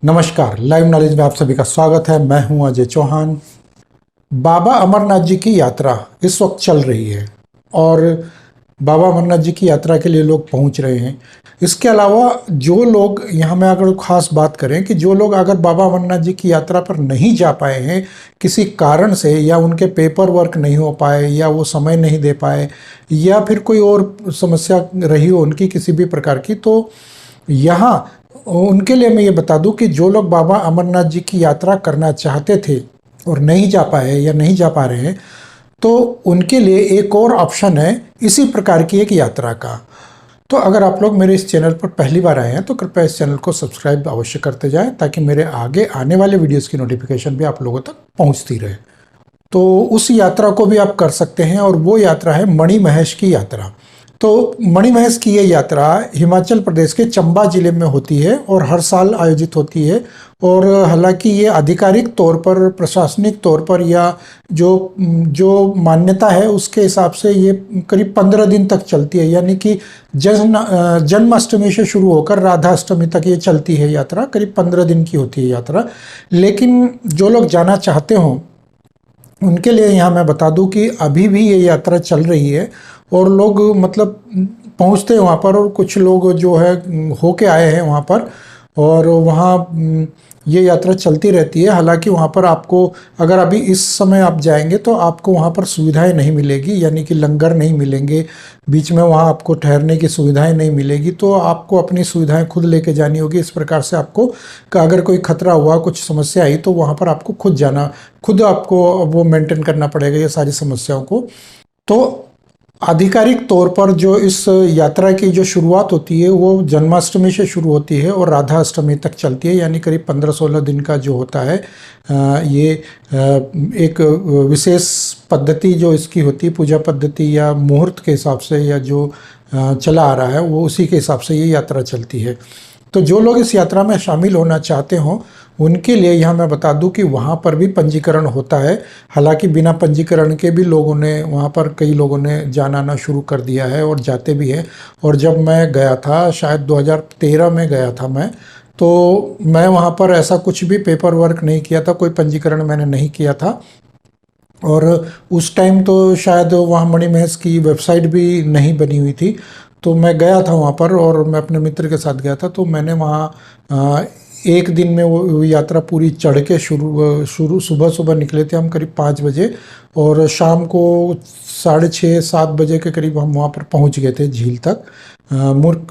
नमस्कार, live knowledge में आप सभी का स्वागत है। मैं हूं अजय चौहान। बाबा अमरनाथ जी की यात्रा इस वक्त चल रही है और बाबा अमरनाथ जी की यात्रा के लिए लोग पहुंच रहे हैं। इसके अलावा जो लोग यहाँ में अगर खास बात करें कि जो लोग अगर बाबा अमरनाथ जी की यात्रा पर नहीं जा पाए हैं किसी कारण से, या उनके पेपर वर्क नहीं हो पाए, या वो समय नहीं दे पाए, या फिर कोई और समस्या रही हो उनकी किसी भी प्रकार की, तो यहाँ उनके लिए मैं ये बता दूं कि जो लोग बाबा अमरनाथ जी की यात्रा करना चाहते थे और नहीं जा पाए या नहीं जा पा रहे हैं, तो उनके लिए एक और ऑप्शन है इसी प्रकार की एक यात्रा का। तो अगर आप लोग मेरे इस चैनल पर पहली बार आए हैं तो कृपया इस चैनल को सब्सक्राइब अवश्य करते जाएं, ताकि मेरे आगे आने वाले वीडियोस की नोटिफिकेशन भी आप लोगों तक पहुंचती रहे। तो उस यात्रा को भी आप कर सकते हैं, और वो यात्रा है मणिमहेश की यात्रा। तो मणिमहेश की ये यात्रा हिमाचल प्रदेश के चंबा जिले में होती है और हर साल आयोजित होती है। और हालांकि ये आधिकारिक तौर पर, प्रशासनिक तौर पर, या जो जो मान्यता है उसके हिसाब से ये करीब 15 दिन तक चलती है। यानी कि जन्माष्टमी से शुरू होकर राधाष्टमी तक ये चलती है यात्रा। करीब 15 दिन की होती है यात्रा। लेकिन जो लोग जाना चाहते हों उनके लिए यहाँ मैं बता दूं कि अभी भी ये यात्रा चल रही है और लोग मतलब पहुँचते हैं वहाँ पर, और कुछ लोग जो है होके आए हैं वहाँ पर, और वहाँ ये यात्रा चलती रहती है। हालांकि वहाँ पर आपको, अगर अभी इस समय आप जाएंगे तो आपको वहाँ पर सुविधाएं नहीं मिलेगी, यानी कि लंगर नहीं मिलेंगे, बीच में वहाँ आपको ठहरने की सुविधाएं नहीं मिलेगी। तो आपको अपनी सुविधाएं खुद लेके जानी होगी। इस प्रकार से आपको अगर कोई खतरा हुआ, कुछ समस्या आई, तो वहाँ पर आपको खुद आपको वो मेंटेन करना पड़ेगा ये सारी समस्याओं को। तो आधिकारिक तौर पर जो इस यात्रा की जो शुरुआत होती है वो जन्माष्टमी से शुरू होती है और राधा अष्टमी तक चलती है। यानी करीब 15-16 दिन का जो होता है ये एक विशेष पद्धति जो इसकी होती है, पूजा पद्धति या मुहूर्त के हिसाब से, या जो चला आ रहा है वो उसी के हिसाब से ये यात्रा चलती है। तो जो लोग इस यात्रा में शामिल होना चाहते हों उनके लिए यहाँ मैं बता दूं कि वहाँ पर भी पंजीकरण होता है। हालांकि बिना पंजीकरण के भी लोगों ने वहाँ पर, कई लोगों ने जाना आना शुरू कर दिया है और जाते भी हैं। और जब मैं गया था, शायद 2013 में गया था मैं, तो मैं वहाँ पर ऐसा कुछ भी पेपर वर्क नहीं किया था, कोई पंजीकरण मैंने नहीं किया था। और उस टाइम तो शायद वहाँ मणिमहेश की वेबसाइट भी नहीं बनी हुई थी। तो मैं गया था वहाँ पर और मैं अपने मित्र के साथ गया था। तो मैंने वहाँ एक दिन में वो यात्रा पूरी चढ़ के शुरू सुबह सुबह निकले थे हम करीब 5 बजे, और शाम को 6:30-7 बजे के करीब हम वहाँ पर पहुँच गए थे झील तक,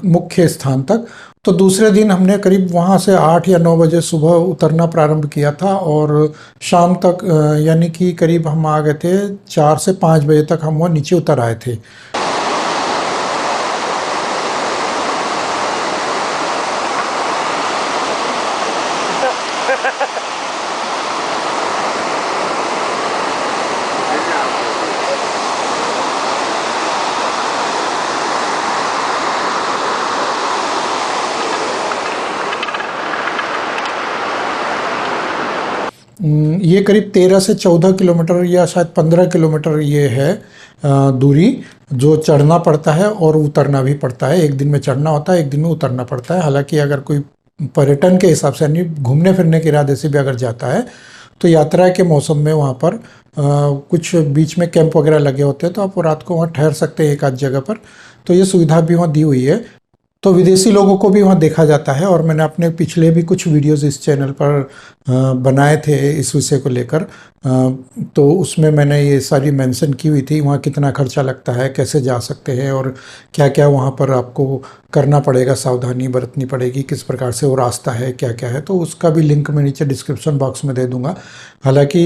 मुख्य स्थान तक। तो दूसरे दिन हमने करीब वहाँ से 8 या 9 बजे सुबह उतरना प्रारंभ किया था, और शाम तक यानी कि करीब हम आ गए थे 4 से 5 बजे तक हम वहाँ नीचे उतर आए थे। ये करीब 13 से 14 किलोमीटर या शायद 15 किलोमीटर ये है दूरी, जो चढ़ना पड़ता है और उतरना भी पड़ता है। एक दिन में चढ़ना होता है, एक दिन में उतरना पड़ता है। हालांकि अगर कोई पर्यटन के हिसाब से, यानी घूमने फिरने के इरादे से भी अगर जाता है, तो यात्रा के मौसम में वहाँ पर कुछ बीच में कैंप वगैरह लगे होते हैं, तो आप रात को वहाँ ठहर सकते हैं एक आध जगह पर। तो ये सुविधा भी वहाँ दी हुई है। तो विदेशी लोगों को भी वहाँ देखा जाता है, और मैंने अपने पिछले भी कुछ वीडियोस इस चैनल पर बनाए थे इस विषय को लेकर। तो उसमें मैंने ये सारी मेंशन की हुई थी, वहाँ कितना खर्चा लगता है, कैसे जा सकते हैं, और क्या क्या वहाँ पर आपको करना पड़ेगा, सावधानी बरतनी पड़ेगी, किस प्रकार से वो रास्ता है, क्या क्या है। तो उसका भी लिंक मैं नीचे डिस्क्रिप्शन बॉक्स में दे दूँगा। हालांकि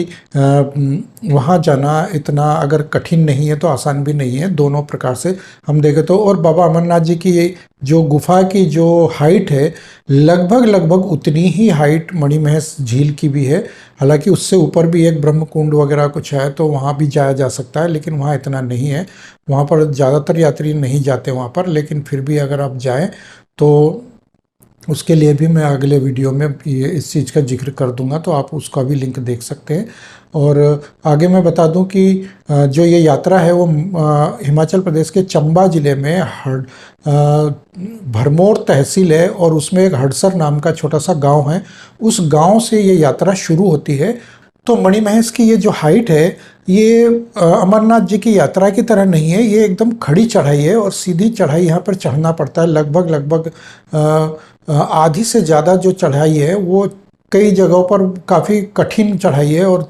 वहाँ जाना इतना अगर कठिन नहीं है तो आसान भी नहीं है, दोनों प्रकार से हम देखें तो। और बाबा अमरनाथ जी की ये जो गुफा की जो हाइट है, लगभग उतनी ही हाइट मणिमहेश झील की भी है। हालांकि उससे ऊपर भी एक ब्रह्म कुंड वगैरह कुछ है, तो वहाँ भी जाया जा सकता है, लेकिन वहाँ इतना नहीं है। वहाँ पर ज़्यादातर यात्री नहीं जाते वहाँ पर, लेकिन फिर भी अगर आप जाएं तो उसके लिए भी मैं अगले वीडियो में ये इस चीज़ का जिक्र कर दूंगा, तो आप उसका भी लिंक देख सकते हैं। और आगे मैं बता दूं कि जो ये यात्रा है वो हिमाचल प्रदेश के चंबा ज़िले में भरमौर तहसील है, और उसमें एक हड़सर नाम का छोटा सा गांव है। उस गांव से ये यात्रा शुरू होती है। तो मणिमहेश की ये जो हाइट है, ये अमरनाथ जी की यात्रा की तरह नहीं है। ये एकदम खड़ी चढ़ाई है और सीधी चढ़ाई यहाँ पर चढ़ना पड़ता है। लगभग आधी से ज़्यादा जो चढ़ाई है वो कई जगहों पर काफ़ी कठिन चढ़ाई है, और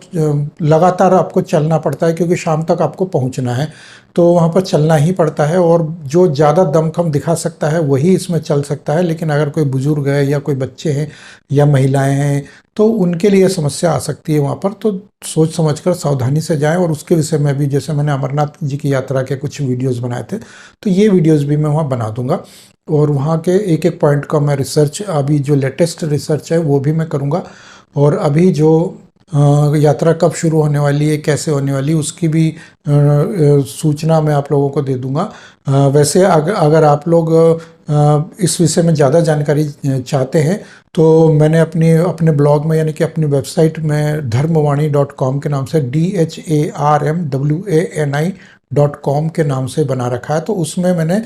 लगातार आपको चलना पड़ता है, क्योंकि शाम तक आपको पहुँचना है। तो वहाँ पर चलना ही पड़ता है, और जो ज़्यादा दमखम दिखा सकता है वही इसमें चल सकता है। लेकिन अगर कोई बुज़ुर्ग है या कोई बच्चे हैं या महिलाएं हैं तो उनके लिए समस्या आ सकती है वहाँ पर। तो सोच समझकर सावधानी से जाएं। और उसके विषय में भी, जैसे मैंने अमरनाथ जी की यात्रा के कुछ वीडियोस बनाए थे, तो ये वीडियोस भी मैं वहाँ बना दूंगा। और वहाँ के एक एक पॉइंट का मैं रिसर्च, अभी जो लेटेस्ट रिसर्च है वो भी मैं करूँगा। और अभी जो यात्रा कब शुरू होने वाली है, कैसे होने वाली है, उसकी भी सूचना मैं आप लोगों को दे दूंगा। वैसे अगर आप लोग इस विषय में ज़्यादा जानकारी चाहते हैं तो मैंने अपने ब्लॉग में, यानी कि अपनी वेबसाइट में dharmwani.com के नाम से DHARMWANI.com के नाम से बना रखा है। तो उसमें मैंने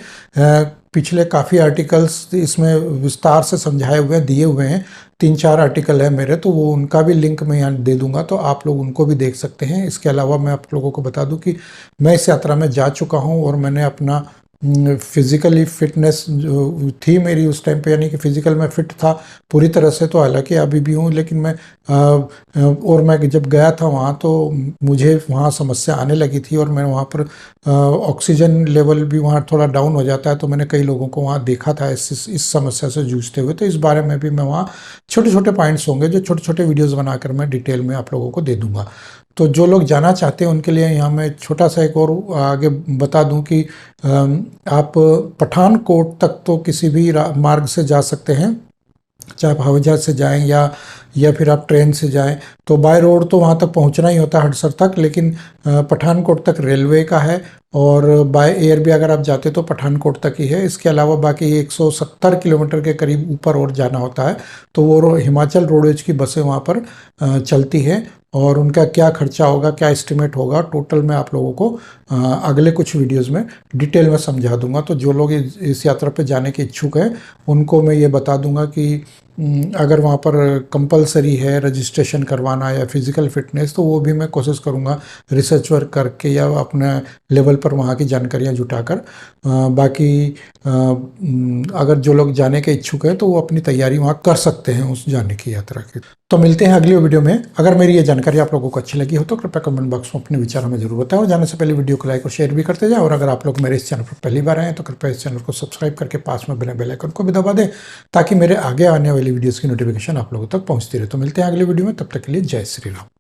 पिछले काफ़ी आर्टिकल्स इसमें विस्तार से समझाए हुए दिए हुए हैं। 3-4 आर्टिकल है मेरे, तो वो उनका भी लिंक मैं यहाँ दे दूंगा, तो आप लोग उनको भी देख सकते हैं। इसके अलावा मैं आप लोगों को बता दूं कि मैं इस यात्रा में जा चुका हूँ, और मैंने अपना फिज़िकली फिटनेस जो थी मेरी उस टाइम पे, यानी कि फ़िज़िकल में फ़िट था पूरी तरह से, तो हालांकि अभी भी हूँ, लेकिन और मैं जब गया था वहाँ तो मुझे वहाँ समस्या आने लगी थी, और मैं वहाँ पर ऑक्सीजन लेवल भी वहाँ थोड़ा डाउन हो जाता है। तो मैंने कई लोगों को वहाँ देखा था इस समस्या से जूझते हुए। तो इस बारे में भी मैं वहाँ छोटे छोटे पॉइंट्स होंगे जो छोटे छोटे वीडियोज़ बनाकर मैं डिटेल में आप लोगों को दे दूँगा। तो जो लोग जाना चाहते हैं उनके लिए यहाँ मैं छोटा सा एक और आगे बता दूं कि आप पठानकोट तक तो किसी भी मार्ग से जा सकते हैं, चाहे आप हवाई जहाज से जाएं या फिर आप ट्रेन से जाएं। तो बाय रोड तो वहाँ तक पहुँचना ही होता है हड़सर तक, लेकिन पठानकोट तक रेलवे का है, और बाय एयर भी अगर आप जाते तो पठानकोट तक ही है। इसके अलावा बाकी 170 किलोमीटर के करीब ऊपर और जाना होता है। तो वो हिमाचल रोडवेज की बसें वहाँ पर चलती हैं, और उनका क्या खर्चा होगा, क्या एस्टिमेट होगा टोटल, मैं आप लोगों को अगले कुछ वीडियोस में डिटेल में समझा दूंगा। तो जो लोग इस यात्रा पे जाने के इच्छुक हैं उनको मैं ये बता दूंगा कि अगर वहाँ पर कंपलसरी है रजिस्ट्रेशन करवाना या फिज़िकल फिटनेस, तो वो भी मैं कोशिश करूँगा रिसर्च वर्क करके या अपने लेवल पर वहाँ की जानकारियाँ जुटाकर। बाकी अगर जो लोग जाने के इच्छुक हैं तो वो अपनी तैयारी वहाँ कर सकते हैं उस जाने की यात्रा की। तो मिलते हैं अगली वीडियो में। अगर मेरी ये जानकारी आप लोगों को अच्छी लगी हो तो कृपया कमेंट बॉक्स में अपने विचार हमें जरूर बताएं, और जाने से पहले वीडियो को लाइक और शेयर भी करते जाएं। और अगर आप लोग मेरे इस चैनल पर पहली बार आए हैं तो कृपया इस चैनल को सब्सक्राइब करके पास में बने बेल आइकन को भी दबा दें, ताकि मेरे आगे आने वाली वीडियोज़ की नोटिफिकेशन आप लोगों तक पहुँचती रहे। तो मिलते हैं अगली वीडियो में, तब तक के लिए जय श्री राम।